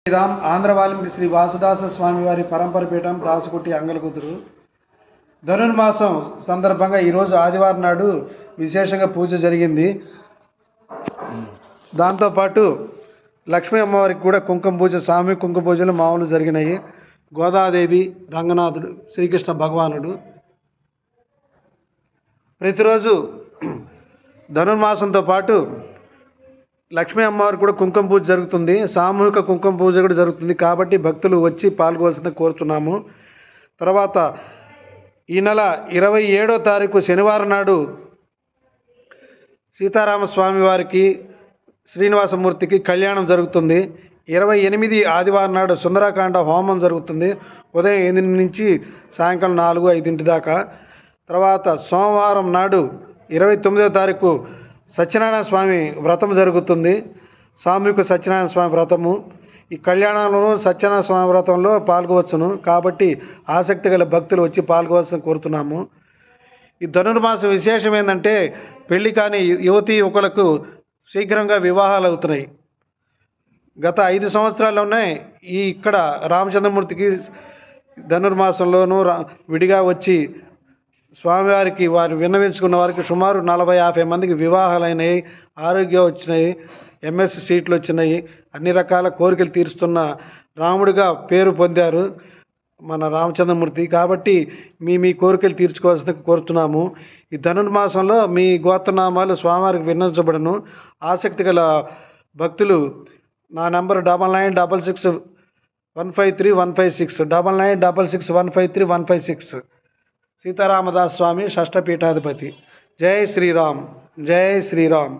శ్రీరామ్ ఆంధ్రవాల్మీకి శ్రీ వాసుదాస స్వామి వారి పరంపర పీఠం దాసుకుట్టి అంగలకుదురు. ధనుర్మాసం సందర్భంగా ఈరోజు ఆదివారం నాడు విశేషంగా పూజ జరిగింది. దాంతోపాటు లక్ష్మీ అమ్మవారికి కూడా కుంకుమ పూజ, సామూహిక కుంకుమ పూజలు మామూలు జరిగినాయి. గోదాదేవి, రంగనాథుడు, శ్రీకృష్ణ భగవానుడు ప్రతిరోజు ధనుర్మాసంతో పాటు లక్ష్మీ అమ్మవారికి కూడా కుంకుమ పూజ జరుగుతుంది. సామూహిక కుంకుమ పూజ కూడా జరుగుతుంది. కాబట్టి భక్తులు వచ్చి పాల్గొవలసిందిగా కోరుతున్నాము. తర్వాత ఈ నెల 27వ తారీఖు శనివారం నాడు సీతారామస్వామి వారికి, శ్రీనివాసమూర్తికి కళ్యాణం జరుగుతుంది. 28 ఆదివారం నాడు సుందరాకాండ హోమం జరుగుతుంది. ఉదయం 8 నుంచి సాయంకాలం 4-5 దాకా. తర్వాత సోమవారం నాడు 29వ తారీఖు సత్యనారాయణ స్వామి వ్రతం జరుగుతుంది. సామూహిక సత్యనారాయణ స్వామి వ్రతము. ఈ కళ్యాణంలో సత్యనారాయణ స్వామి వ్రతంలో పాల్గొవచ్చును. కాబట్టి ఆసక్తి గల భక్తులు వచ్చి పాల్గొవలసిన కోరుతున్నాము. ఈ ధనుర్మాసం విశేషం ఏంటంటే పెళ్లి కాని యువతీ యువకులకు శీఘ్రంగా వివాహాలు అవుతున్నాయి. గత 5 సంవత్సరాల్లోనే ఇక్కడ రామచంద్రమూర్తికి ధనుర్మాసంలోనూ విడిగా వచ్చి స్వామివారికి వారు విన్నవించుకున్న వారికి సుమారు 40-50 మందికి వివాహాలైనాయి, ఆరోగ్యం వచ్చినాయి, ఎంఎస్సి సీట్లు వచ్చినాయి. అన్ని రకాల కోరికలు తీరుస్తున్న రాముడిగా పేరు పొందారు మన రామచంద్రమూర్తి. కాబట్టి మీ కోరికలు తీర్చుకోవాల్సింది కోరుతున్నాము. ఈ ధనుర్మాసంలో మీ గోత్రనామాలు స్వామివారికి విన్నవించబడను. ఆసక్తి గల భక్తులు నా నంబరు 9966153156 9966153156. సీతారామదాస్ స్వామి షష్ఠపీఠాధిపతి. జై శ్రీరామ్, జై శ్రీరామ్.